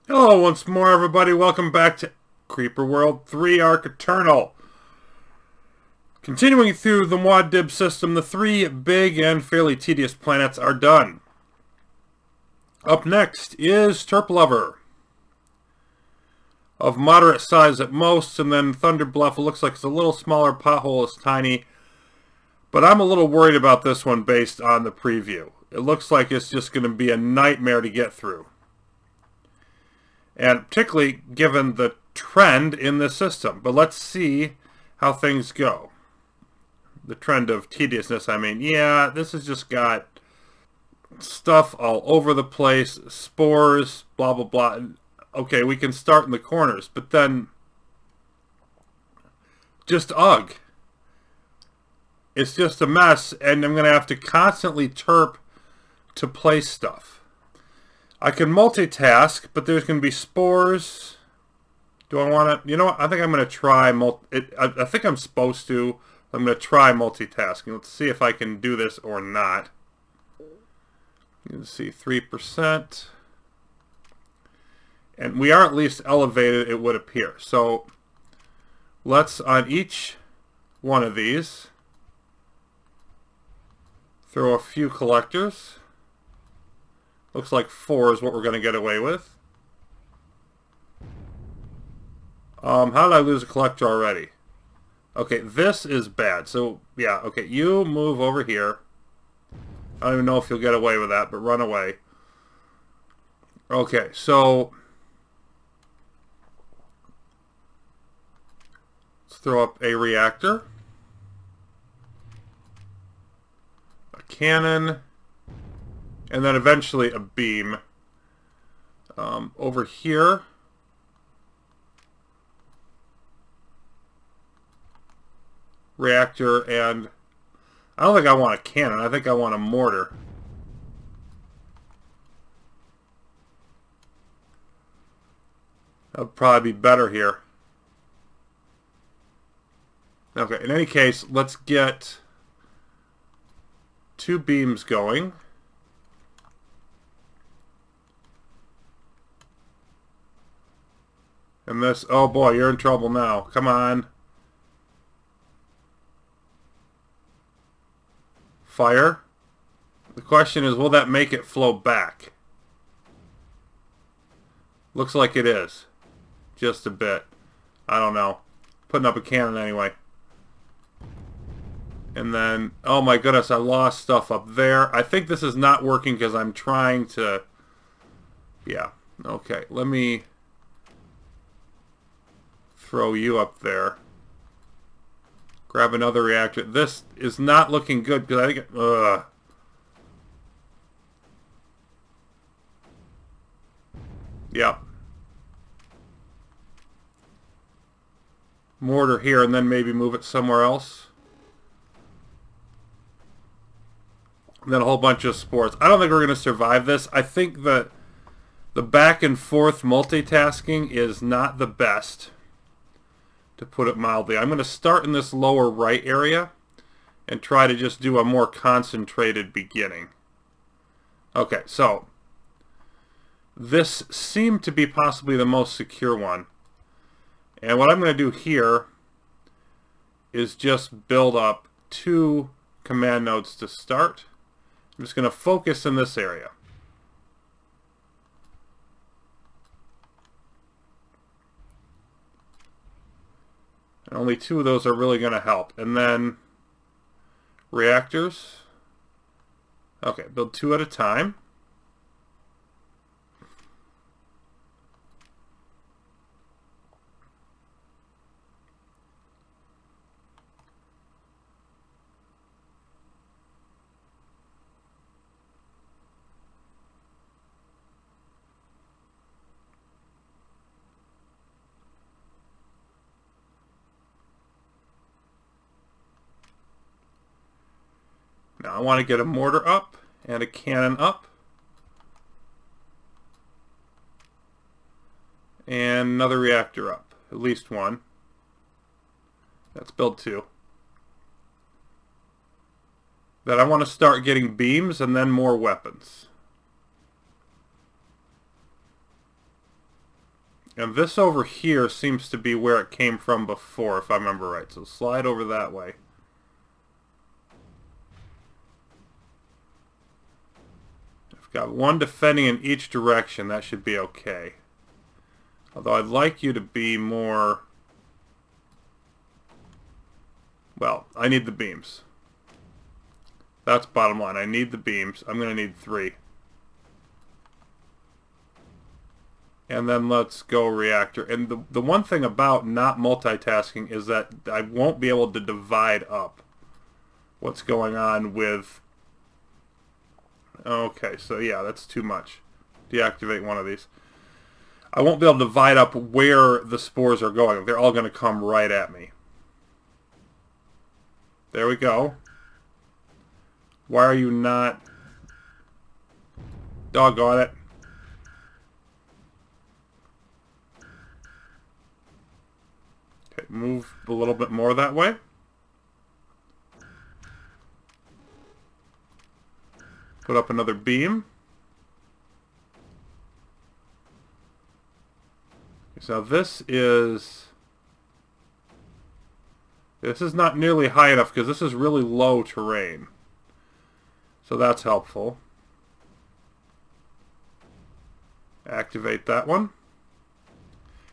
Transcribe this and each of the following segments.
Hello once more, everybody. Welcome back to Creeper World 3 Arc Eternal. Continuing through the MuadDib system, the 3 big and fairly tedious planets are done. Up next is Terp Lover, of moderate size at most, and then Thunder Bluff looks like it's a little smaller, Pothole is tiny. But I'm a little worried about this one based on the preview. It looks like it's just going to be a nightmare to get through. And particularly given the trend in the system. But let's see how things go. The trend of tediousness, I mean. Yeah, this has just got stuff all over the place. Spores, blah, blah, blah. Okay, we can start in the corners. But then, just ugh. It's just a mess. And I'm going to have to constantly terp to place stuff. I can multitask, but there's going to be spores. Do I want to? You know what? I think I'm going to try. I think I'm supposed to. I'm going to try multitasking. Let's see if I can do this or not. Let's see, 3%. And we are at least elevated, it would appear. So let's, on each one of these, throw a few collectors. Looks like 4 is what we're going to get away with. How did I lose a collector already? Okay, this is bad. So, yeah, okay, you move over here. I don't even know if you'll get away with that, but run away. Okay, so let's throw up a reactor. A cannon. And then eventually a beam. Over here. Reactor, and I don't think I want a cannon. I think I want a mortar. That would probably be better here. Okay, in any case, let's get 2 beams going. And this, oh boy, you're in trouble now. Come on. Fire. The question is, will that make it flow back? Looks like it is. Just a bit. I don't know. Putting up a cannon anyway. And then, oh my goodness, I lost stuff up there. I think this is not working because I'm trying to... Yeah. Okay, let me throw you up there. Grab another reactor. This is not looking good because I think it, Yep. Mortar here and then maybe move it somewhere else. And then a whole bunch of spores. I don't think we're going to survive this. I think that the back and forth multitasking is not the best, to put it mildly. I'm going to start in this lower right area and try to just do a more concentrated beginning. Okay, so this seemed to be possibly the most secure one. And what I'm going to do here is just build up 2 command nodes to start. I'm just going to focus in this area. And only 2 of those are really going to help. And then reactors. Okay, build 2 at a time. Now I want to get a mortar up and a cannon up. And another reactor up. At least 1. Let's build 2. Then I want to start getting beams and then more weapons. And this over here seems to be where it came from before, if I remember right. So slide over that way. I've got one defending in each direction. That should be okay. Although I'd like you to be more... Well, I need the beams. That's bottom line. I need the beams. I'm going to need 3. And then let's go reactor. And the one thing about not multitasking is that I won't be able to divide up what's going on with... Okay, so yeah, that's too much. Deactivate one of these. I won't be able to divide up where the spores are going. They're all going to come right at me. There we go. Why are you not... Doggone it. Okay, move a little bit more that way. Put up another beam. So this is not nearly high enough because this is really low terrain. So that's helpful. Activate that one.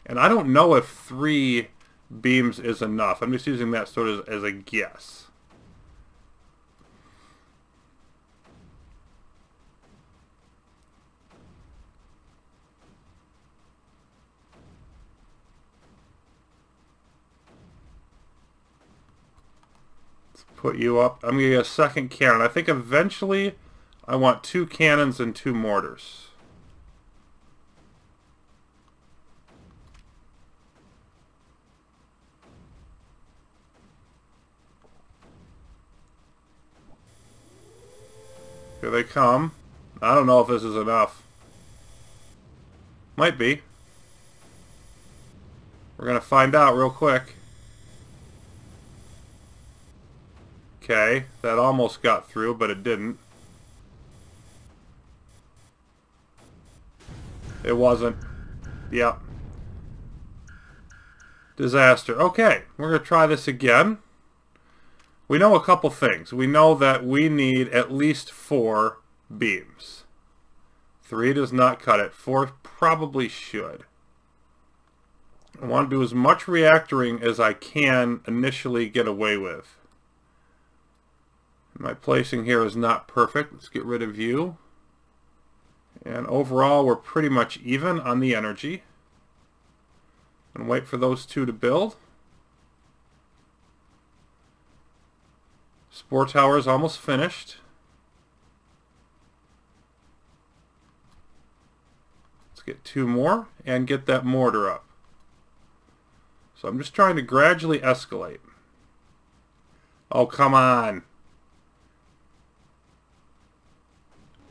And I don't know if 3 beams is enough. I'm just using that sort of as a guess. Put you up. I'm going to get a second cannon. I think eventually I want 2 cannons and 2 mortars. Here they come. I don't know if this is enough. Might be. We're going to find out real quick. Okay, that almost got through, but it didn't. It wasn't. Yep. Disaster. Okay, we're going to try this again. We know a couple things. We know that we need at least 4 beams. 3 does not cut it. 4 probably should. I want to do as much reactoring as I can initially get away with. My placing here is not perfect. Let's get rid of you. And overall, we're pretty much even on the energy. And wait for those 2 to build. Spore tower is almost finished. Let's get 2 more and get that mortar up. So I'm just trying to gradually escalate. Oh, come on.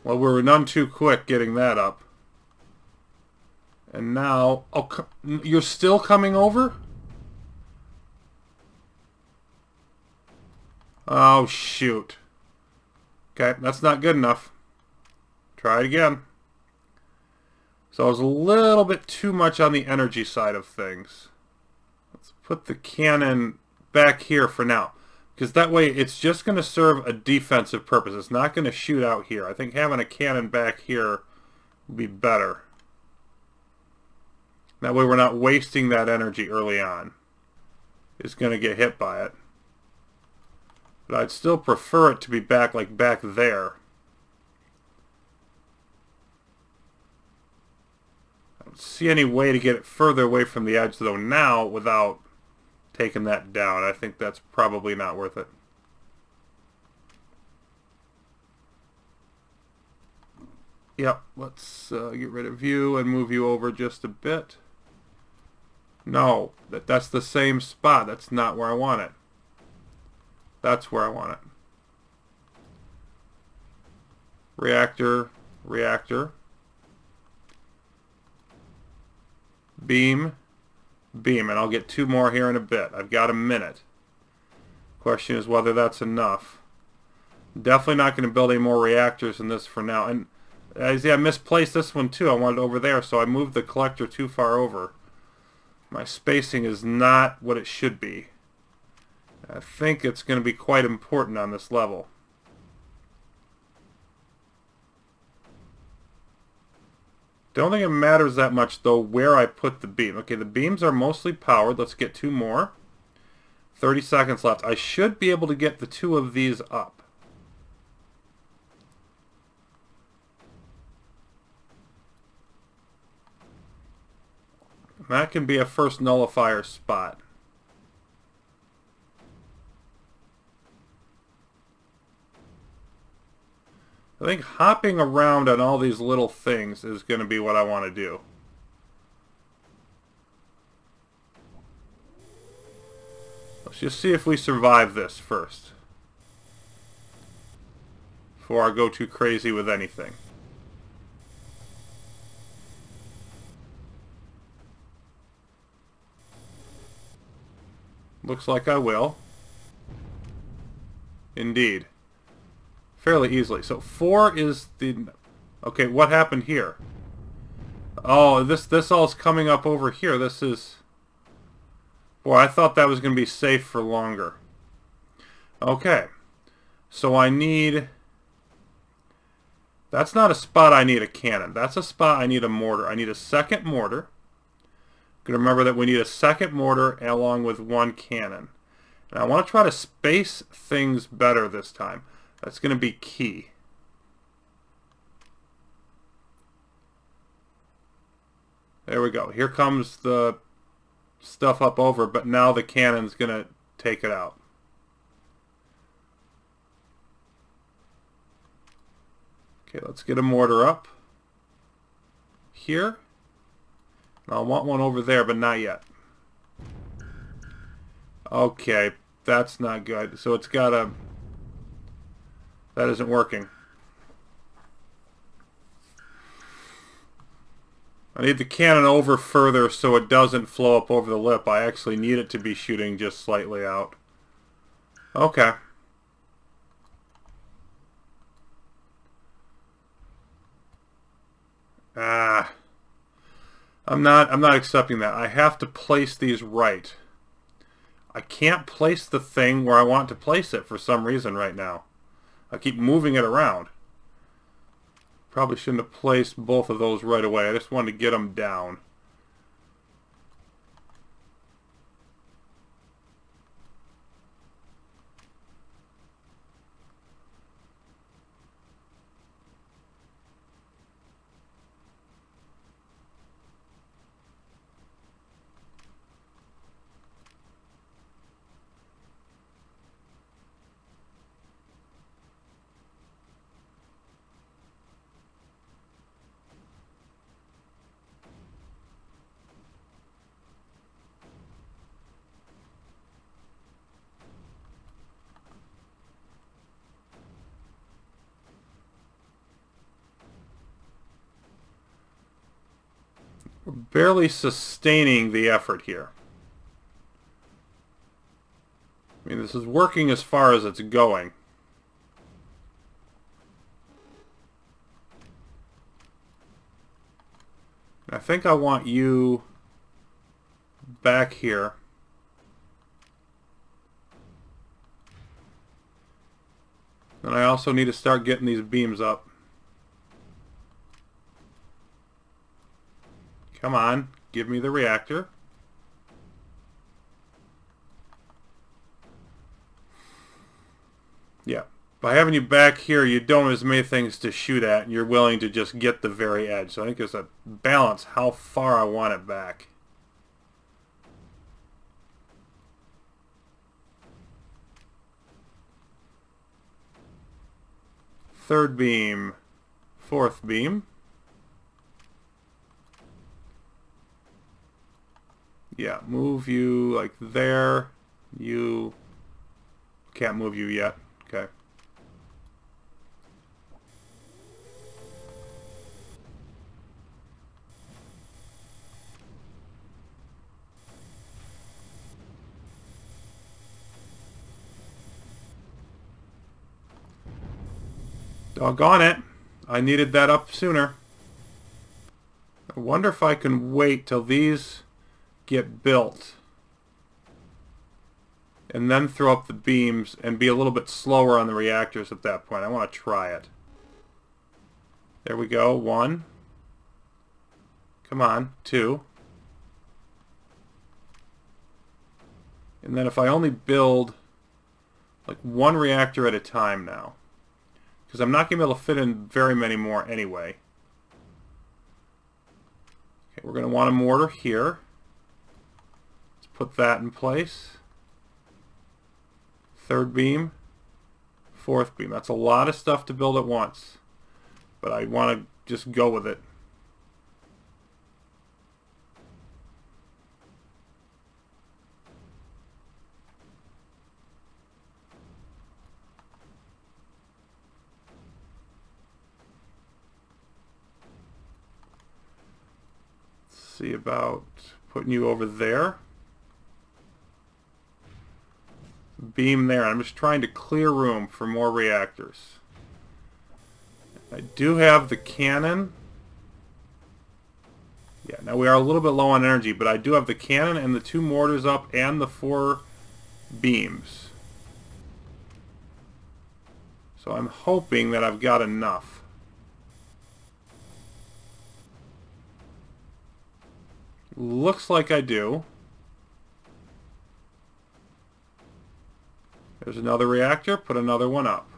Well, we were none too quick getting that up. And now... Oh, you're still coming over? Oh, shoot. Okay, that's not good enough. Try it again. So I was a little bit too much on the energy side of things. Let's put the cannon back here for now. Because that way it's just going to serve a defensive purpose. It's not going to shoot out here. I think having a cannon back here would be better. That way we're not wasting that energy early on. It's going to get hit by it. But I'd still prefer it to be back like back there. I don't see any way to get it further away from the edge though now without taking that down. I think that's probably not worth it. Yep, let's get rid of you and move you over just a bit. No, that's the same spot. That's not where I want it. That's where I want it. Reactor, reactor. Beam, beam, and I'll get 2 more here in a bit. I've got a minute. Question is whether that's enough. Definitely not going to build any more reactors in this for now. And I misplaced this one too. I wanted it over there, so I moved the collector too far over. My spacing is not what it should be. I think it's going to be quite important on this level. Don't think it matters that much, though, where I put the beam. Okay, the beams are mostly powered. Let's get 2 more. 30 seconds left. I should be able to get the 2 of these up. That can be a first nullifier spot. I think hopping around on all these little things is going to be what I want to do. Let's just see if we survive this first, before I go too crazy with anything. Looks like I will. Indeed. Fairly easily. So 4 is the... Okay, what happened here? Oh, this all is coming up over here. This is... Boy, I thought that was going to be safe for longer. Okay. So I need... That's not a spot I need a cannon. That's a spot I need a mortar. I need a second mortar. Gonna remember that we need a second mortar along with 1 cannon. And I want to try to space things better this time. That's going to be key. There we go. Here comes the stuff up over, but now the cannon's going to take it out. Okay, let's get a mortar up here. I want one over there, but not yet. Okay, that's not good. So it's got a... That isn't working. I need the cannon over further so it doesn't flow up over the lip. I actually need it to be shooting just slightly out. Okay. Ah. I'm not accepting that. I have to place these right. I can't place the thing where I want to place it for some reason right now. I keep moving it around. Probably shouldn't have placed both of those right away. I just wanted to get them down. We're barely sustaining the effort here. I mean, this is working as far as it's going. I think I want you back here. And I also need to start getting these beams up. Come on, give me the reactor. Yeah, by having you back here, you don't have as many things to shoot at, and you're willing to just get the very edge. So I think there's a balance how far I want it back. Third beam, fourth beam. Yeah, move you like there. You can't move you yet. Okay. Doggone it. I needed that up sooner. I wonder if I can wait till these get built. And then throw up the beams and be a little bit slower on the reactors at that point. I want to try it. There we go. 1. Come on. 2. And then if I only build like 1 reactor at a time now, because I'm not going to be able to fit in very many more anyway. Okay, we're going to want a mortar here. Let's put that in place. 3rd beam, 4th beam. That's a lot of stuff to build at once, but I want to just go with it. See about putting you over there. Beam there. I'm just trying to clear room for more reactors. I do have the cannon. Yeah, now we are a little bit low on energy, but I do have the cannon and the 2 mortars up and the 4 beams. So I'm hoping that I've got enough. Looks like I do. There's another reactor. Put another one up.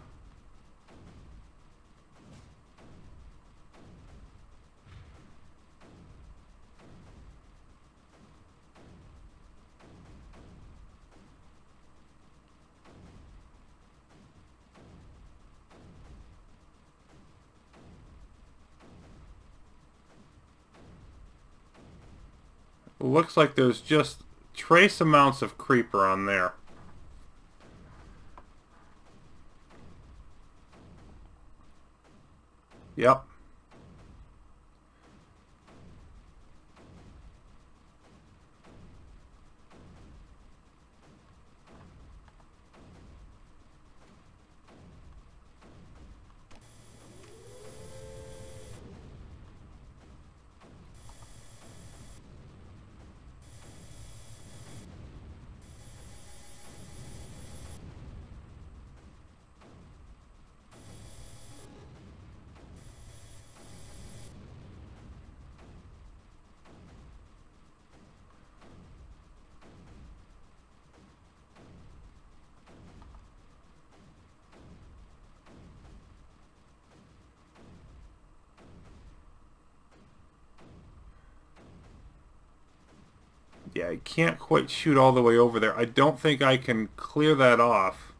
Looks like there's just trace amounts of creeper on there. Yep. Yeah, I can't quite shoot all the way over there. I don't think I can clear that off.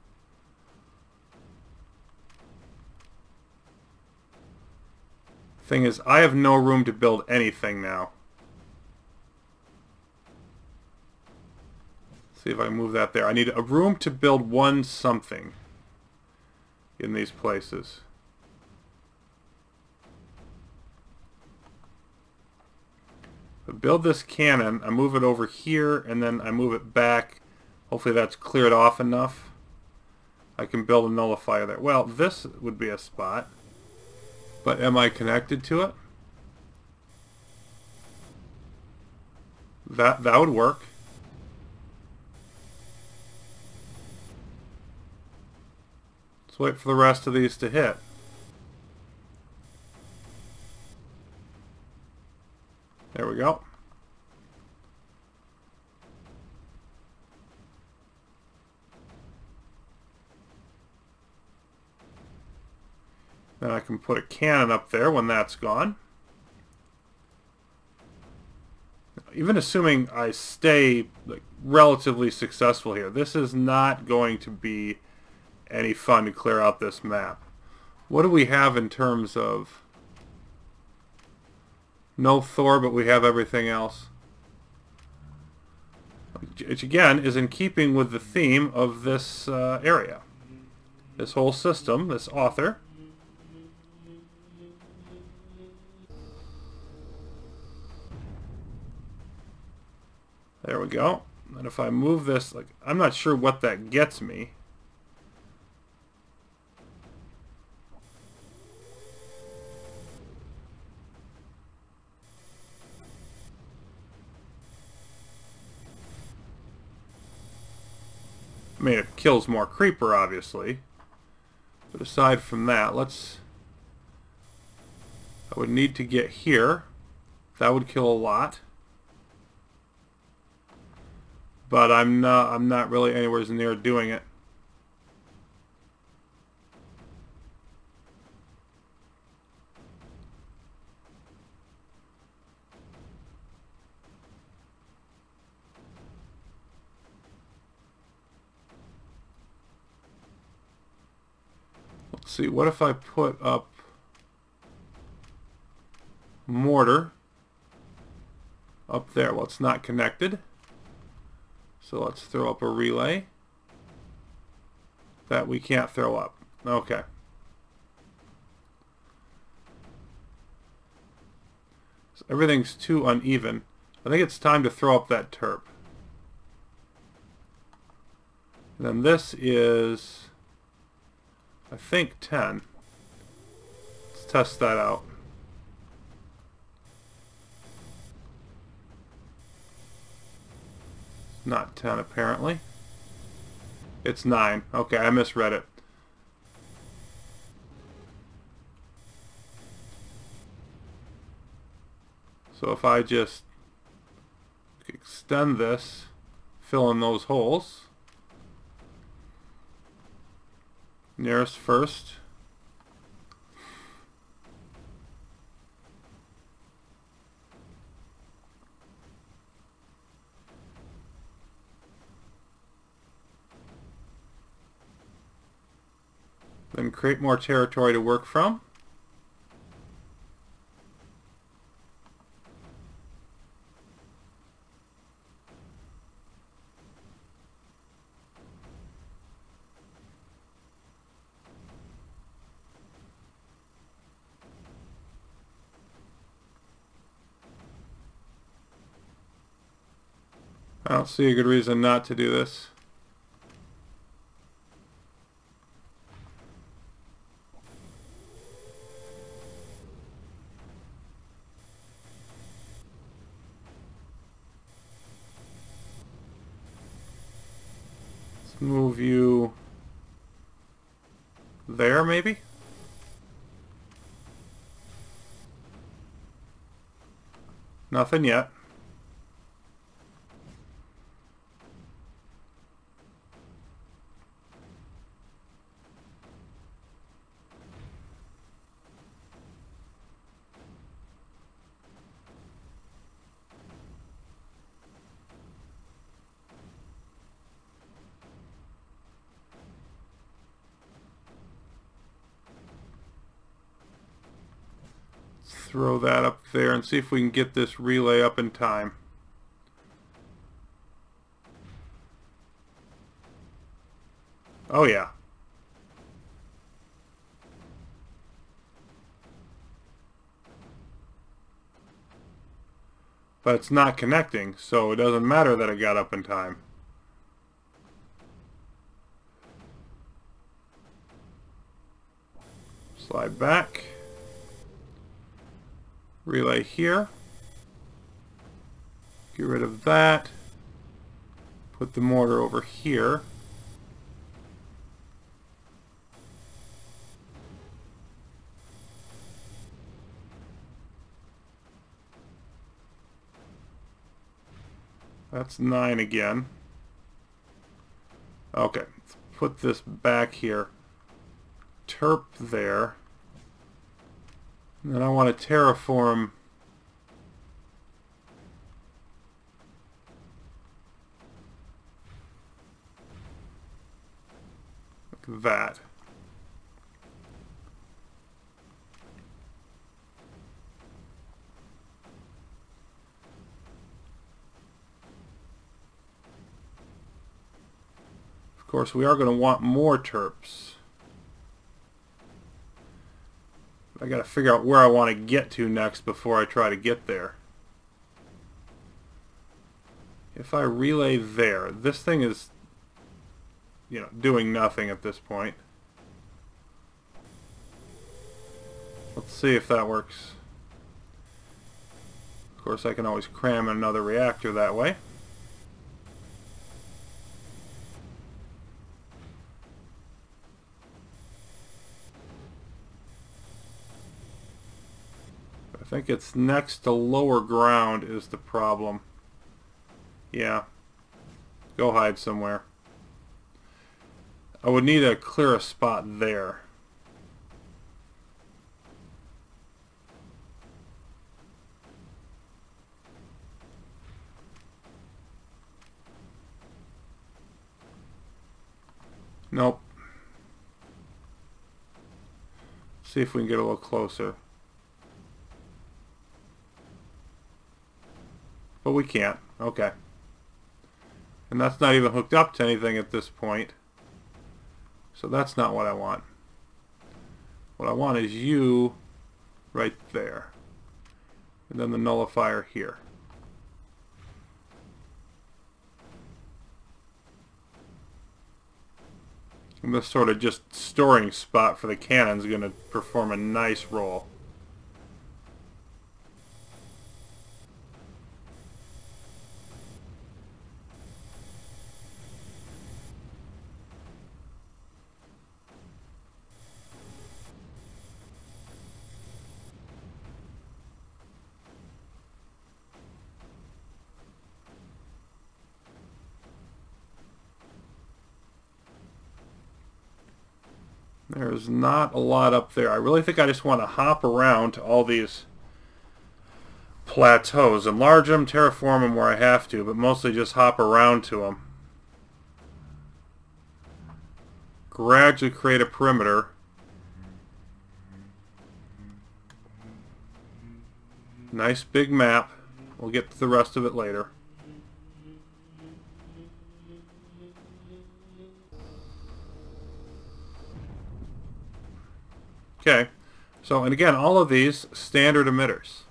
Thing is, I have no room to build anything now. Let's see if I can move that there. I need a room to build 1 something in these places. I build this cannon, I move it over here, and then I move it back. Hopefully that's cleared off enough. I can build a nullifier there. Well, this would be a spot. But am I connected to it? That would work. Let's wait for the rest of these to hit. There we go. Then I can put a cannon up there when that's gone. Even assuming I stay like relatively successful here, this is not going to be any fun to clear out this map. What do we have in terms of... No Thor, but we have everything else. Which again is in keeping with the theme of this area. This whole system, this author. There we go. And if I move this, like, I'm not sure what that gets me. I mean, it kills more creeper, obviously. But aside from that, I would need to get here. That would kill a lot. But I'm not really anywhere near doing it. Let's see, what if I put up mortar up there? Well, it's not connected. So let's throw up a relay that we can't throw up. Okay. So everything's too uneven. I think it's time to throw up that terp. And then this is, I think, 10. Let's test that out. Not 10 apparently. It's 9. Okay, I misread it. So if I just extend this, fill in those holes. Nearest first. Then create more territory to work from. I don't see a good reason not to do this. Let's move you there, maybe? Nothing yet. Throw that up there and see if we can get this relay up in time. Oh yeah. But it's not connecting, so it doesn't matter that it got up in time. Slide back. Relay here. Get rid of that. Put the mortar over here. That's 9 again. Okay, let's put this back here. Terp there. And then I want to terraform like that. Of course, we are going to want more terps. I got to figure out where I want to get to next before I try to get there. If I relay there, this thing is, you know, doing nothing at this point. Let's see if that works. Of course, I can always cram another reactor that way. think it's next to lower ground is the problem. Yeah. Go hide somewhere. I would need to clear a spot there. Nope. See if we can get a little closer. But we can't. Okay. And that's not even hooked up to anything at this point. So that's not what I want. What I want is you right there. And then the nullifier here. And this sort of just storing spot for the cannon is going to perform a nice role. There's not a lot up there. I really think I just want to hop around to all these plateaus. Enlarge them, terraform them where I have to, but mostly just hop around to them. Gradually create a perimeter. Nice big map. We'll get to the rest of it later. Okay, so, and again, all of these standard emitters.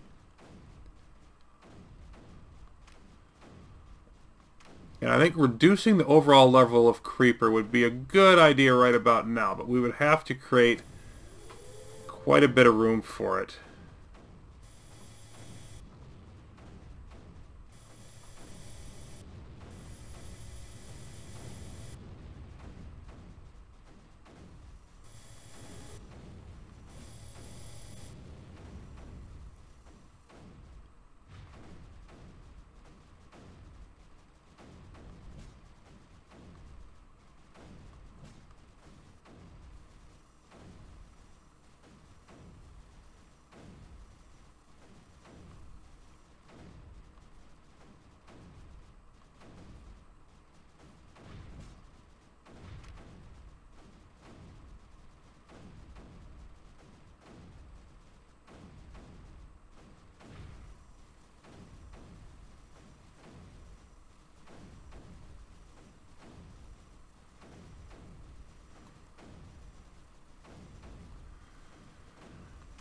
And I think reducing the overall level of creeper would be a good idea right about now, but we would have to create quite a bit of room for it.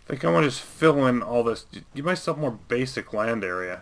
I think I want to just fill in all this. Give myself more basic land area.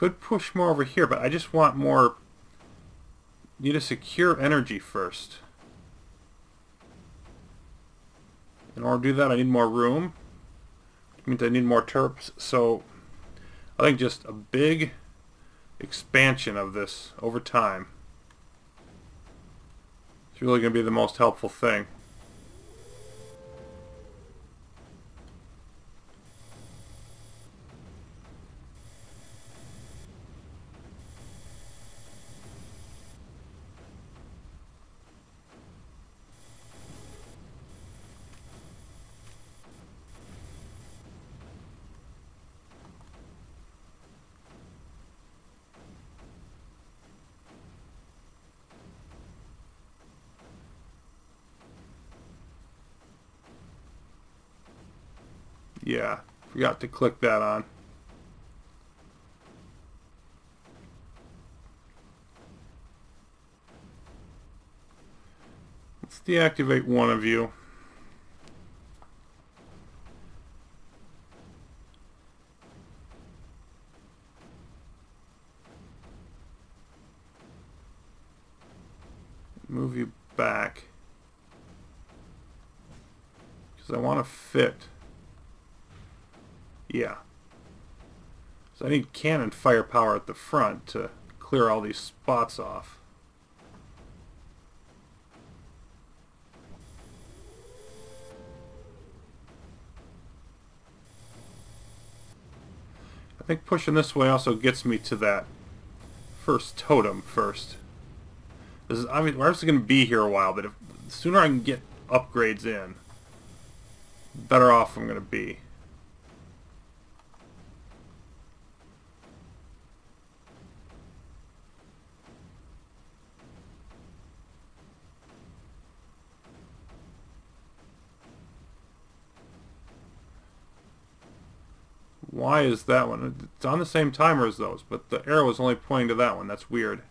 Could push more over here, but I just want more. Need to secure energy first. In order to do that, I need more room. Which means I need more terps. So I think just a big expansion of this over time is really going to be the most helpful thing. Yeah, forgot to click that on. Let's deactivate one of you. Move you back. Because I want to fit. Yeah. So I need cannon firepower at the front to clear all these spots off. I think pushing this way also gets me to that first totem first. This is obviously, we're obviously going to be here a while, but the sooner I can get upgrades in, the better off I'm going to be. Why is that one? It's on the same timer as those, but the arrow is only pointing to that one. That's weird.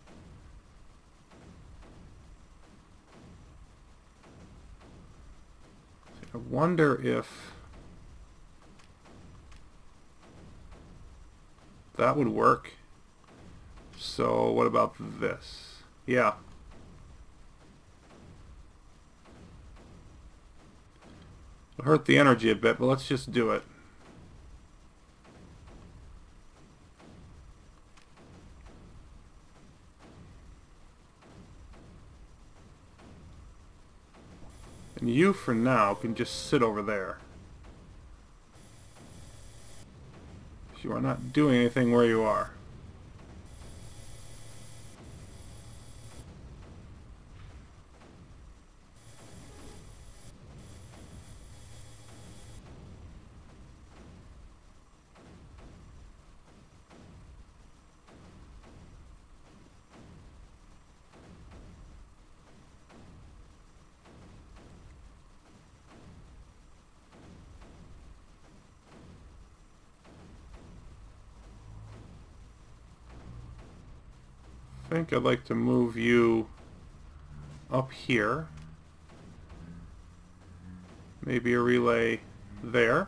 I wonder if that would work. So what about this? Yeah. It'll hurt the energy a bit, but let's just do it. And you, for now, can just sit over there. You are not doing anything where you are. I think I'd like to move you up here. Maybe a relay there.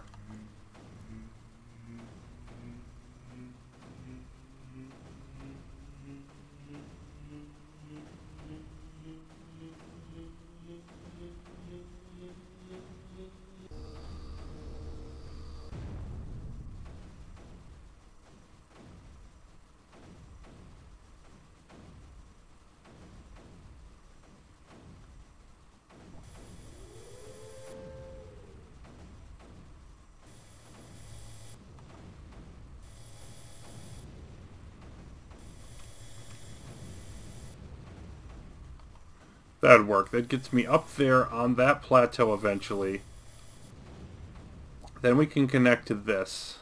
That'd work. That gets me up there on that plateau eventually. Then we can connect to this.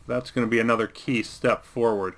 That's going to be another key step forward.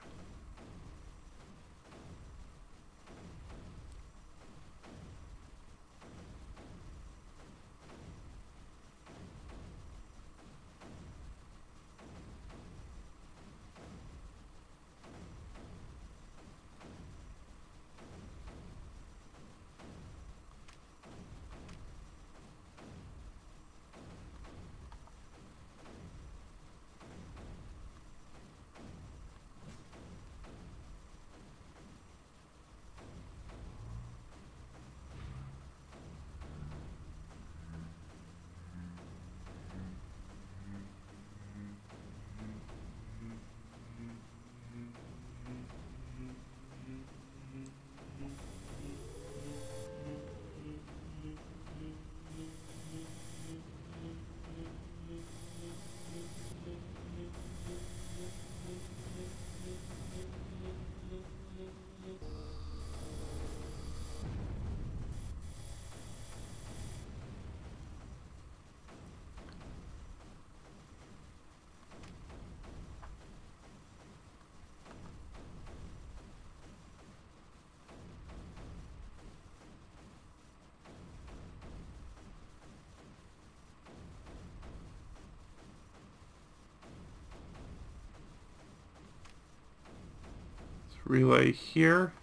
relay here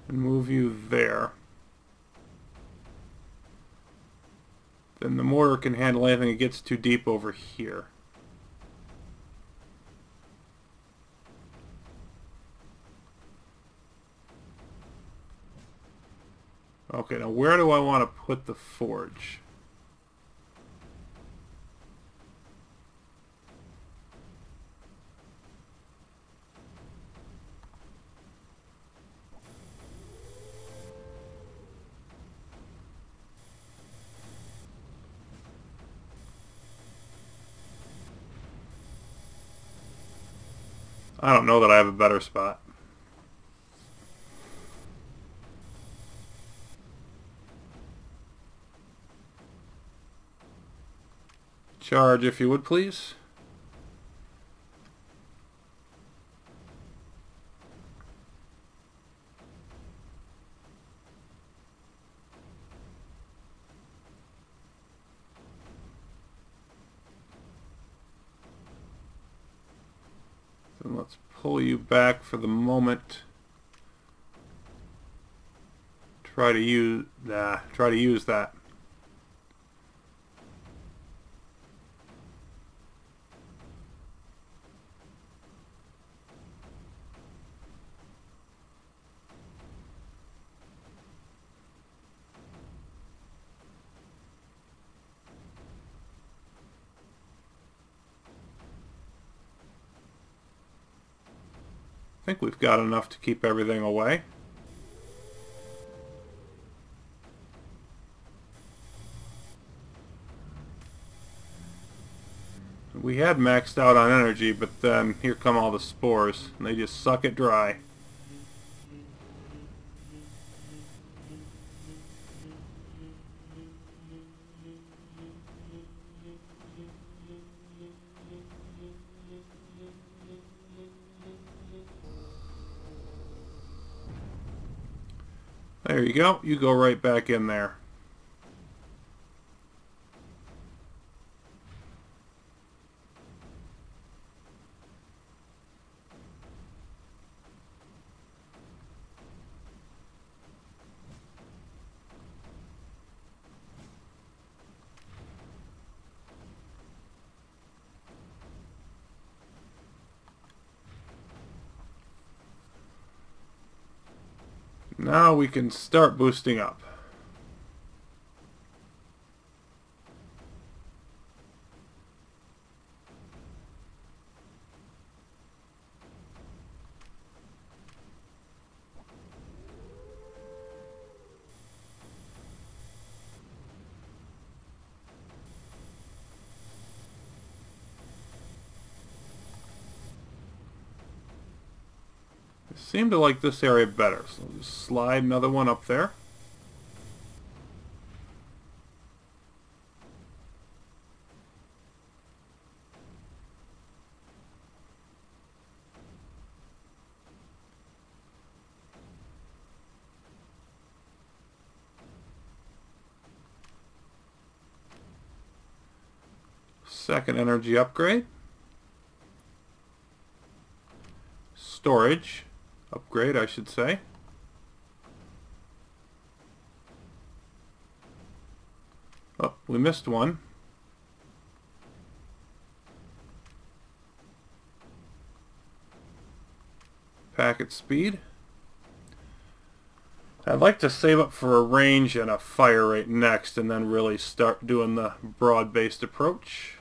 and move you there. Then the mortar can handle anything that gets too deep over here. Okay, now where do I want to put the forge? I don't know that I have a better spot. Charge, if you would, please. Then let's pull you back for the moment. Try to use that. I think we've got enough to keep everything away. We had maxed out on energy, but then here come all the spores, and they just suck it dry. There you go. You go right back in there. Now we can start boosting up. I seem to like this area better, so we'll just slide another one up there. Second energy upgrade. Storage upgrade, I should say. Oh, we missed one. Packet speed. I'd like to save up for a range and a fire rate next, and then really start doing the broad-based approach.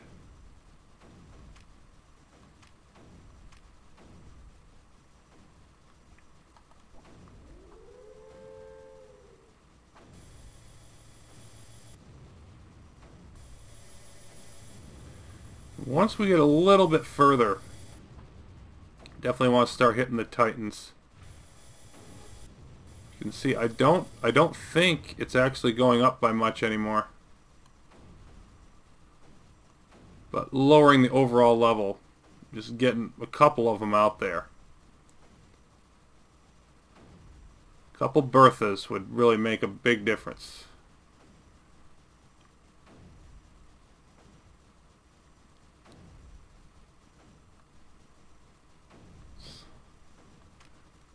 Once we get a little bit further, definitely want to start hitting the Titans. You can see I don't think it's actually going up by much anymore. But lowering the overall level, just getting a couple of them out there. A couple Berthas would really make a big difference.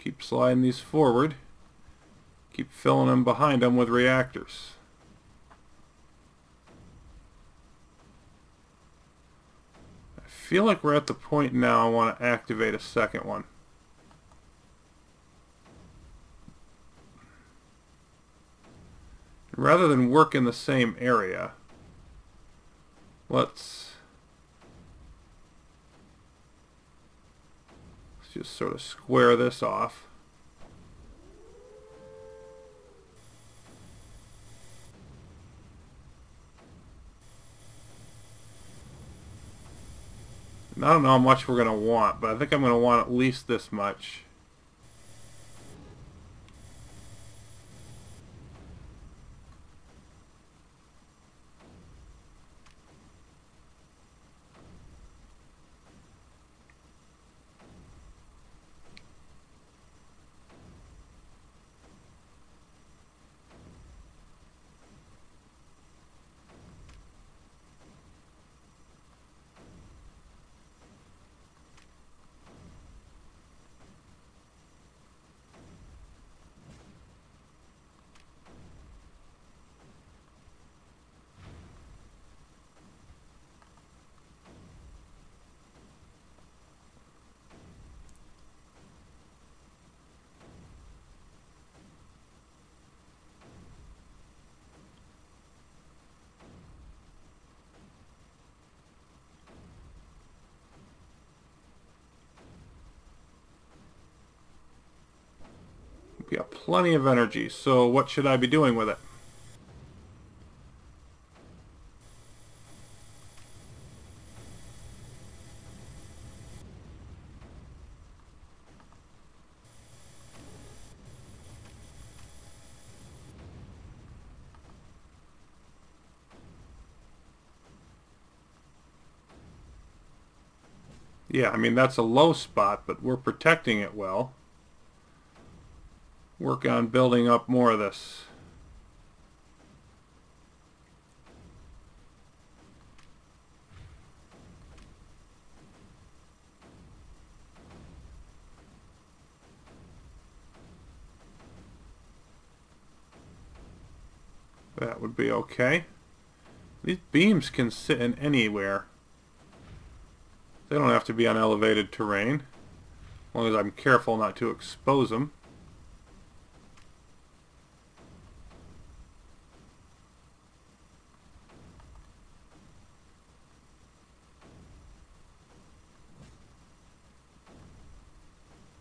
Keep sliding these forward. Keep filling them behind them with reactors. I feel like we're at the point now I want to activate a second one. Rather than work in the same area, let's just sort of square this off. And I don't know how much we're going to want, but I think I'm going to want at least this much. We got plenty of energy, so what should I be doing with it? Yeah, I mean, that's a low spot, but we're protecting it well. Work on building up more of this. That would be okay. These beams can sit in anywhere. They don't have to be on elevated terrain, as long as I'm careful not to expose them.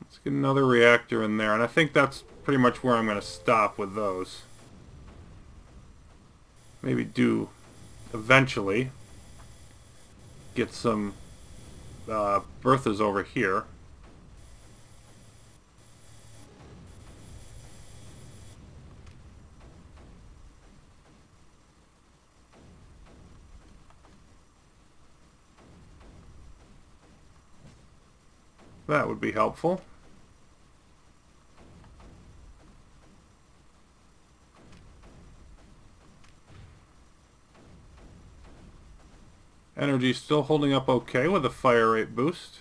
Let's get another reactor in there, and I think that's pretty much where I'm going to stop with those. Maybe do eventually get some Berthas over here. That would be helpful. Energy still holding up okay with a fire rate boost.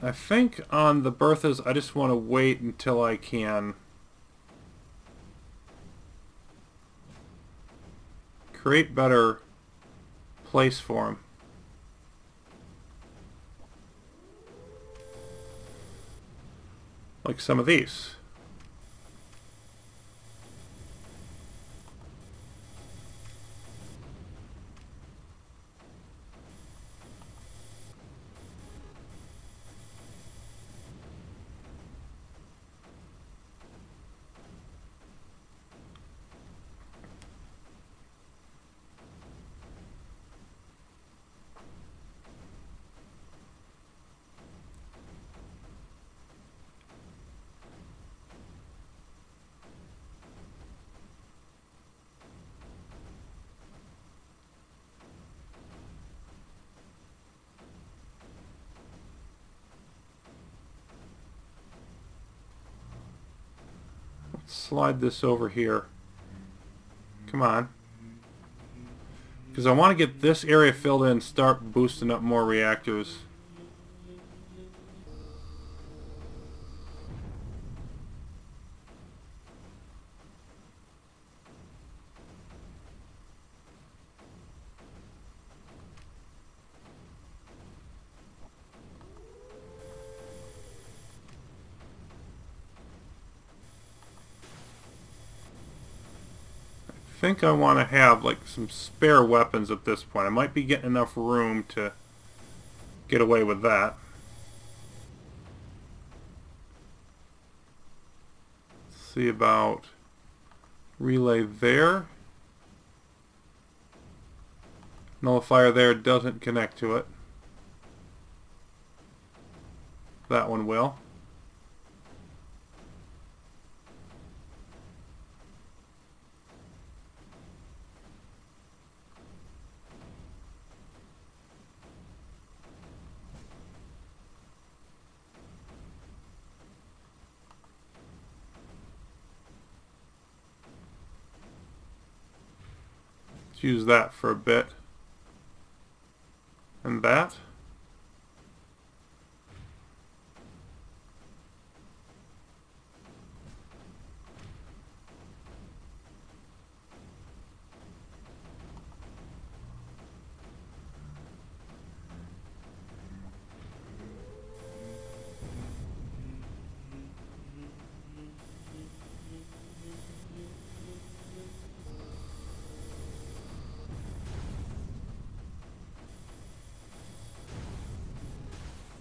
I think on the Berthas I just want to wait until I can create better place for them. Like some of these. slide this over here. Come on. Because I want to get this area filled in and start boosting up more reactors. I think I want to have like some spare weapons at this point. I might be getting enough room to get away with that. Let's see about relay there. Nullifier there doesn't connect to it. That one will. Use that for a bit. And that.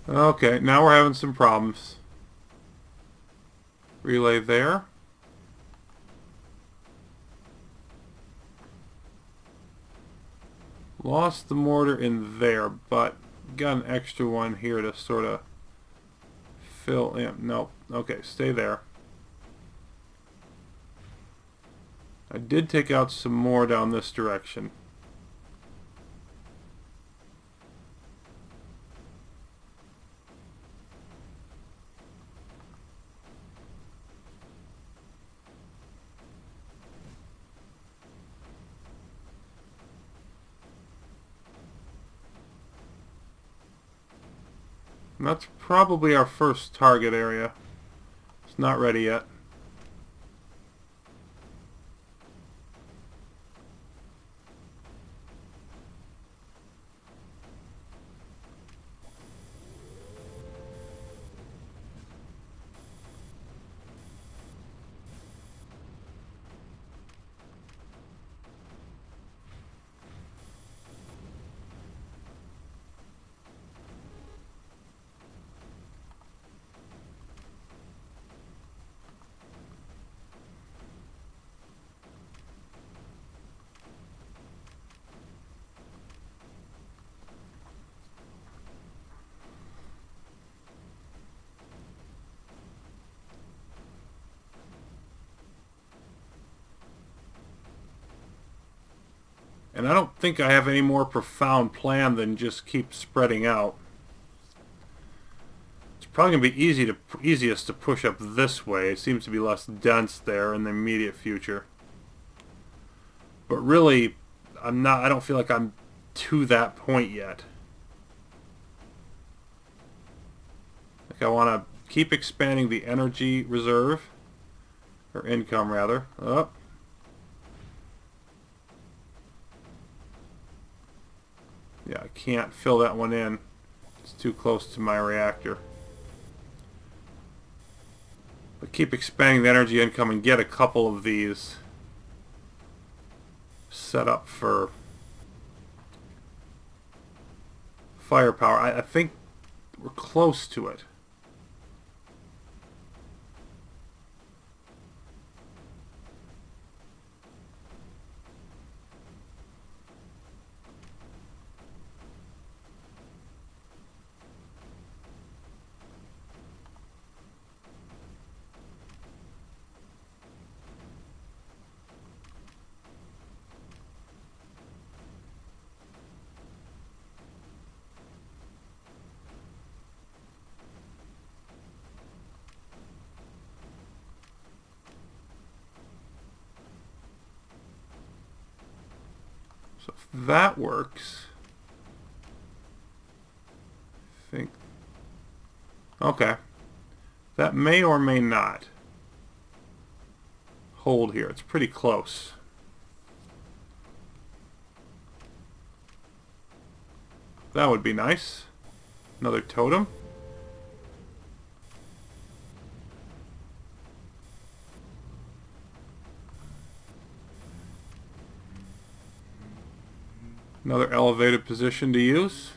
Okay, now we're having some problems. Relay there. Lost the mortar in there, but got an extra one here to sort of fill in. Nope. Okay, stay there. I did take out some more down this direction. And that's probably our first target area. It's not ready yet. And I don't think I have any more profound plan than just keep spreading out. It's probably going to be easiest to push up this way. It seems to be less dense there in the immediate future. But really, I don't feel like I'm to that point yet. Like I want to keep expanding the energy reserve. Or income, rather. Oh. Yeah, I can't fill that one in. It's too close to my reactor. But keep expanding the energy income and get a couple of these set up for firepower. I think we're close to it. So if that works, I think, okay, that may or may not hold here. It's pretty close. That would be nice. Another totem. Another elevated position to use.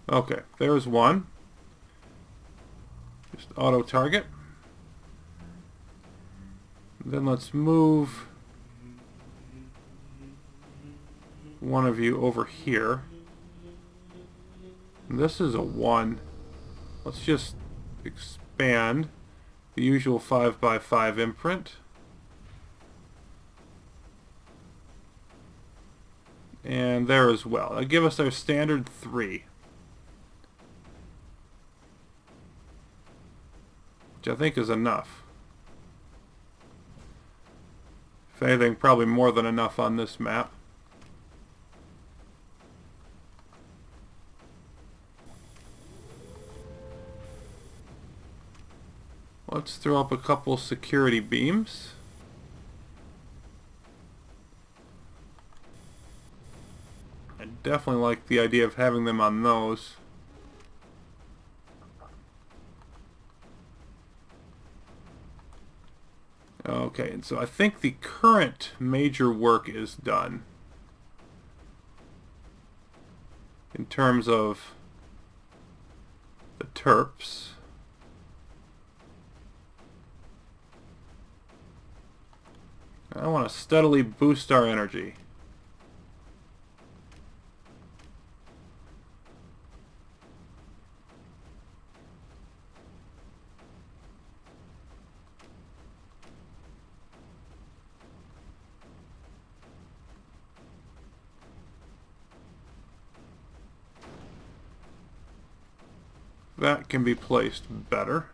Okay, there's one. Just auto target. Then let's move one of you over here. And this is a 1. Let's just expand the usual 5x5 imprint. And there as well. That'll give us our standard 3. Which I think is enough. If anything, probably more than enough on this map. Let's throw up a couple security beams. I definitely like the idea of having them on those. Okay, and so I think the current major work is done in terms of the Terps. I want to steadily boost our energy. That can be placed better.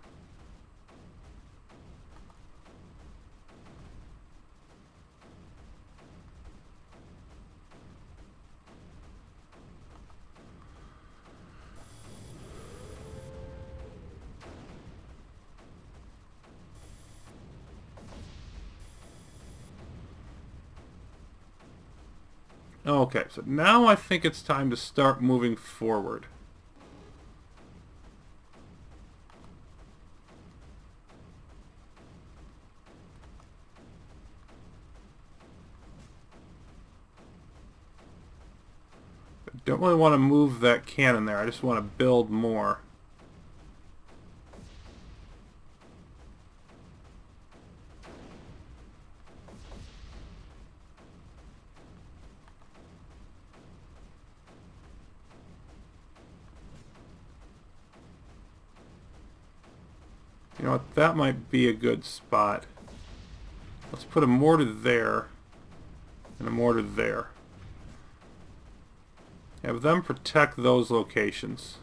Okay, so now I think it's time to start moving forward. I don't really want to move that cannon there. I just want to build more. You know what, that might be a good spot. Let's put a mortar there and a mortar there. Have them protect those locations.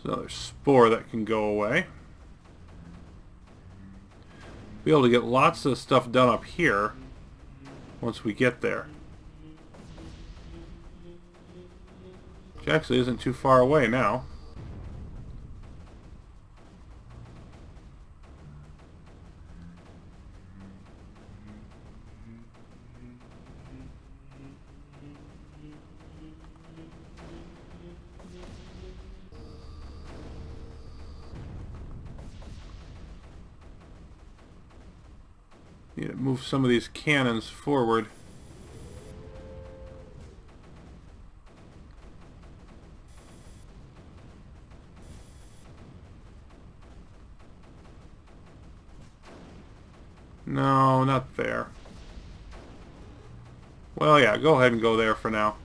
Another spore that can go away. Be able to get lots of stuff done up here once we get there. Which actually isn't too far away now. Need to move some of these cannons forward. No, not there. Well, yeah, go ahead and go there for now.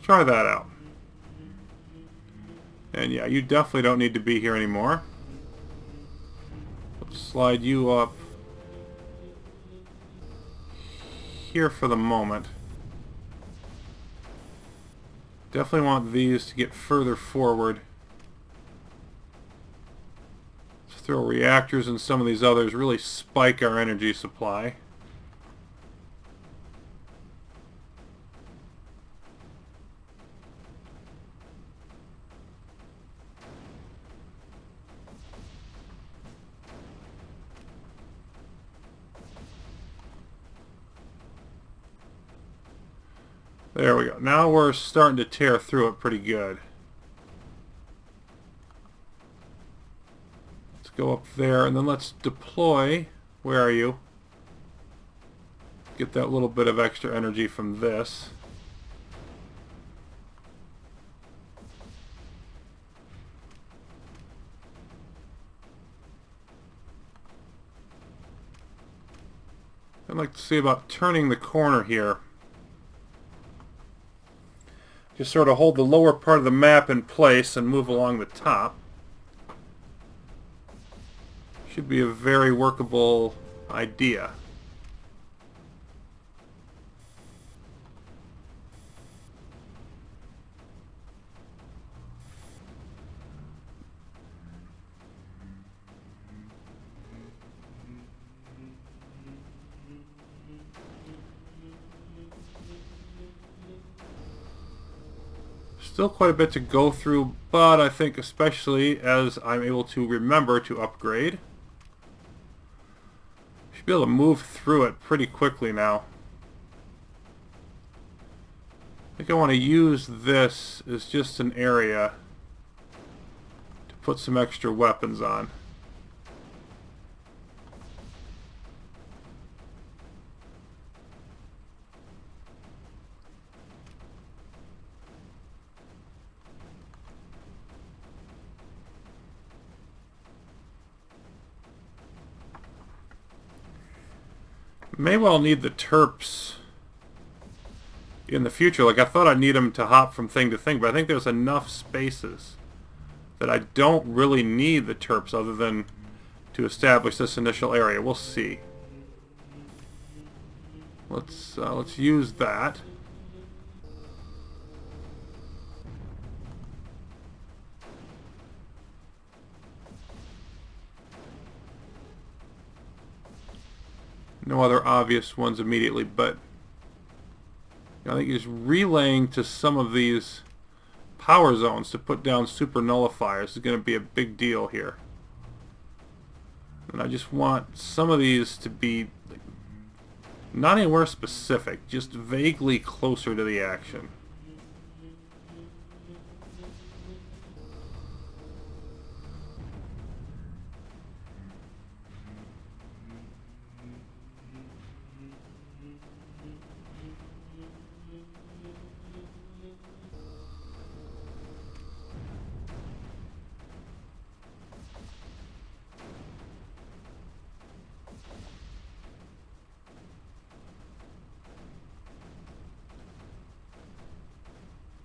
Try that out. And yeah, you definitely don't need to be here anymore. Let's slide you up here for the moment. Definitely want these to get further forward. Let's throw reactors and some of these others, really spike our energy supply. There we go. Now we're starting to tear through it pretty good. Let's go up there and then let's deploy. Where are you? Get that little bit of extra energy from this. I'd like to see about turning the corner here. Just sort of hold the lower part of the map in place and move along the top. Should be a very workable idea. Still quite a bit to go through, but I think especially as I'm able to remember to upgrade. Should be able to move through it pretty quickly now. I think I want to use this as just an area to put some extra weapons on. May well need the Terps in the future. Like, I thought I'd need them to hop from thing to thing, but I think there's enough spaces that I don't really need the Terps other than to establish this initial area. We'll see. Let's use that. No other obvious ones immediately, but I think just relaying to some of these power zones to put down super nullifiers is going to be a big deal here. And I just want some of these to be not anywhere specific, just vaguely closer to the action.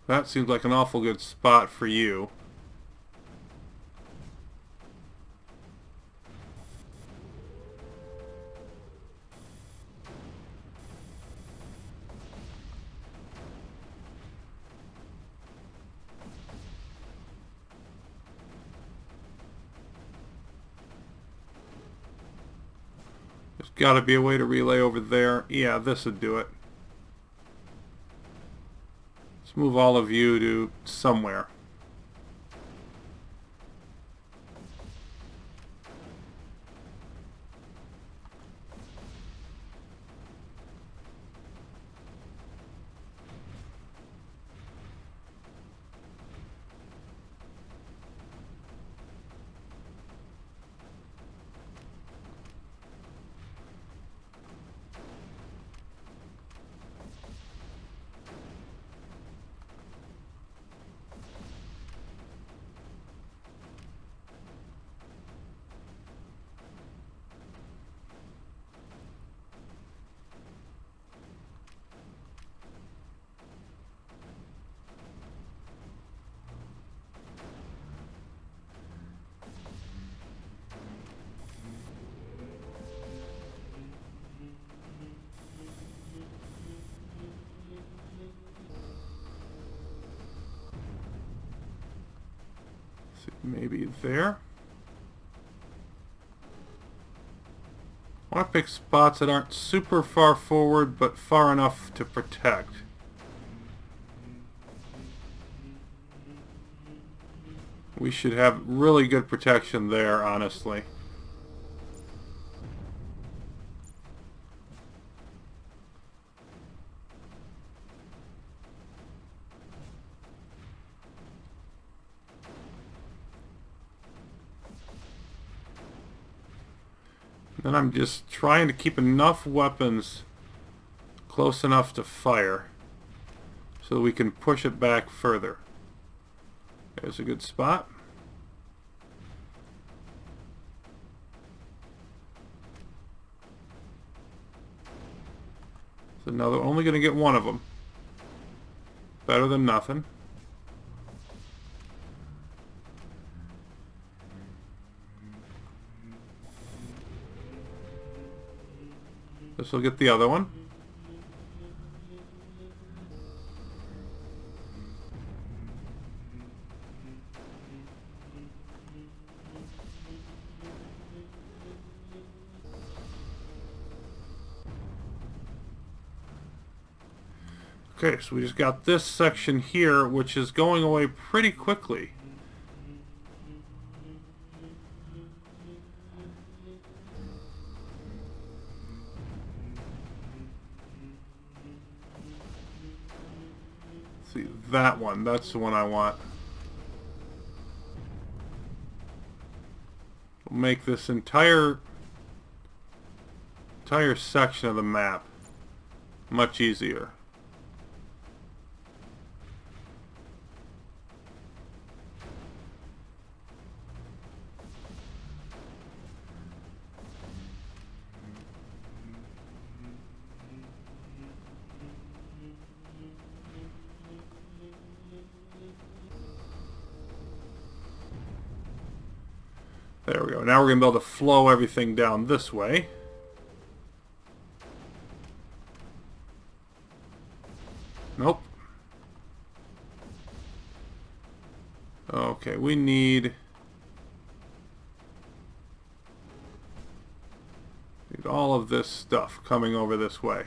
That seems like an awful good spot for you. There's got to be a way to relay over there. Yeah, this would do it. Let's move all of you to somewhere. Maybe there. I want to pick spots that aren't super far forward, but far enough to protect. We should have really good protection there, honestly. Then I'm just trying to keep enough weapons close enough to fire so that we can push it back further. There's a good spot. So now they're only going to get one of them. Better than nothing. This will get the other one. Okay, so we just got this section here, which is going away pretty quickly. See, that one, that's the one I want. We'll make this entire section of the map much easier. There we go. Now we're going to be able to flow everything down this way. Nope. Okay, we need all of this stuff coming over this way.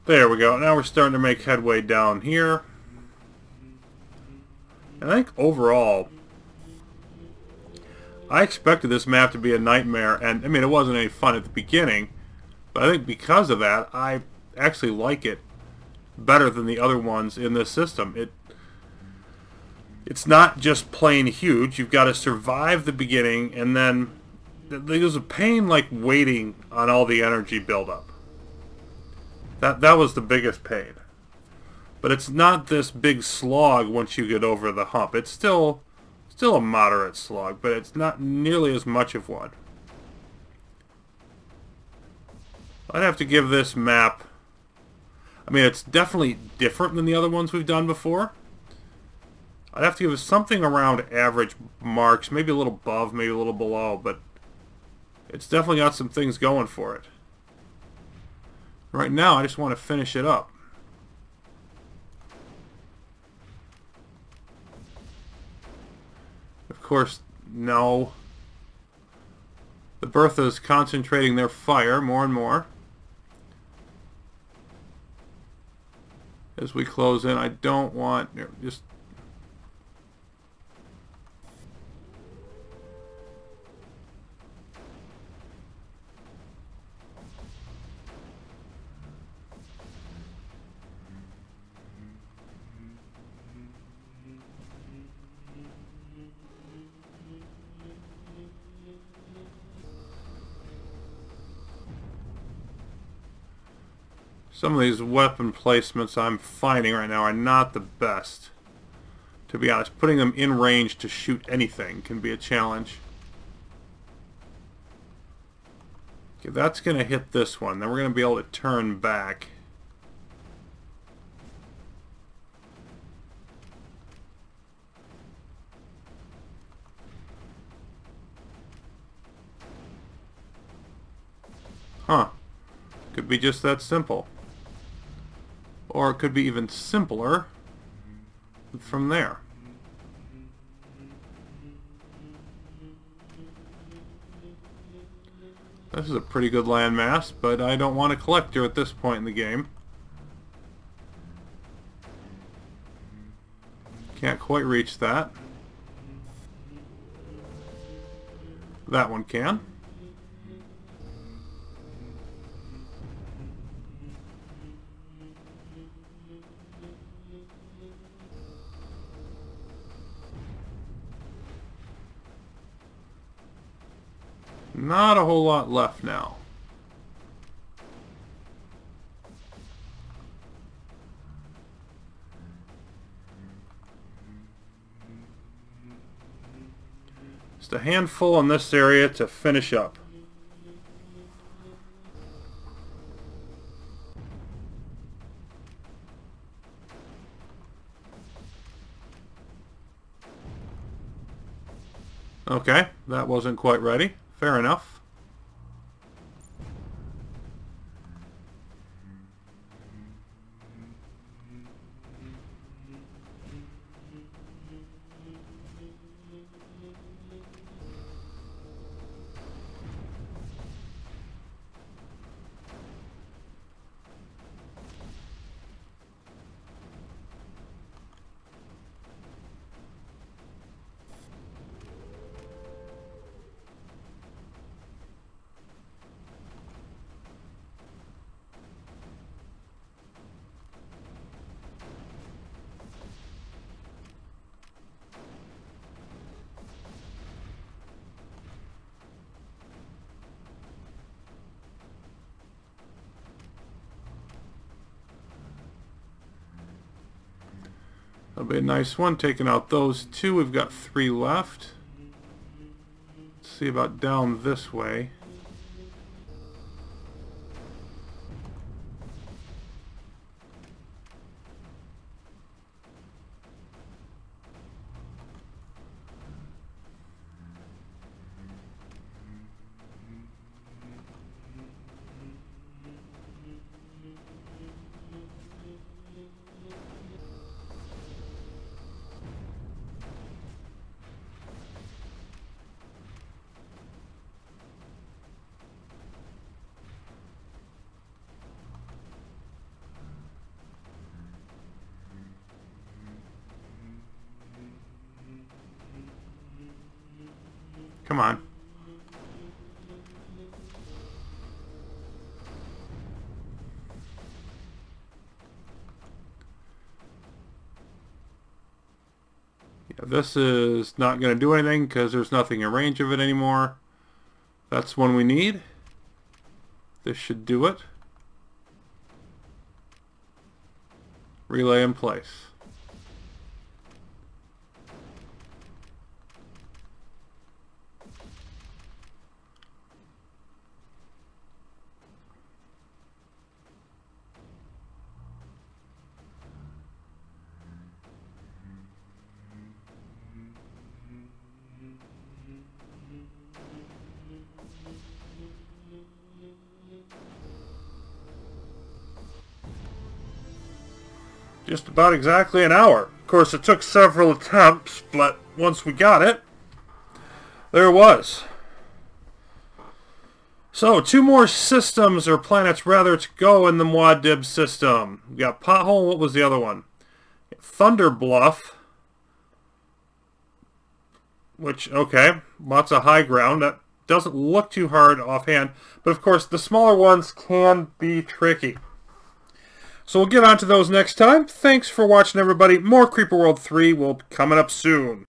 There we go. Now we're starting to make headway down here. And I think overall, I expected this map to be a nightmare, and I mean, it wasn't any fun at the beginning, but I think because of that, I actually like it better than the other ones in this system. It's not just plain huge. You've got to survive the beginning, and then there's a pain like waiting on all the energy buildup. That was the biggest pain. But it's not this big slog once you get over the hump. It's still a moderate slog, but it's not nearly as much of one. I'd have to give this map... I mean, it's definitely different than the other ones we've done before. I'd have to give it something around average marks, maybe a little above, maybe a little below, but it's definitely got some things going for it. Right now, I just want to finish it up. Of course, no. The Bertha's concentrating their fire more and more. As we close in, I don't want... just... Some of these weapon placements I'm finding right now are not the best. To be honest, putting them in range to shoot anything can be a challenge. Okay, that's going to hit this one. Then we're going to be able to turn back. Huh. Could be just that simple. Or it could be even simpler from there. This is a pretty good landmass, but I don't want a collector at this point in the game. Can't quite reach that. That one can. Not a whole lot left now. Just a handful in this area to finish up. Okay, that wasn't quite ready. Fair enough. That'll be a nice one, taking out those two. We've got 3 left. Let's see about down this way. Come on. Yeah, this is not going to do anything because there's nothing in range of it anymore. That's one we need. This should do it. Relay in place. Just about exactly an hour. Of course, it took several attempts, but once we got it, there it was. So, 2 more systems, or planets rather, to go in the MuadDib system. We got Pothole, what was the other one? Thunder Bluff. Which, okay, lots of high ground. That doesn't look too hard offhand. But of course, the smaller ones can be tricky. So we'll get on to those next time. Thanks for watching, everybody. More Creeper World 3 will be coming up soon.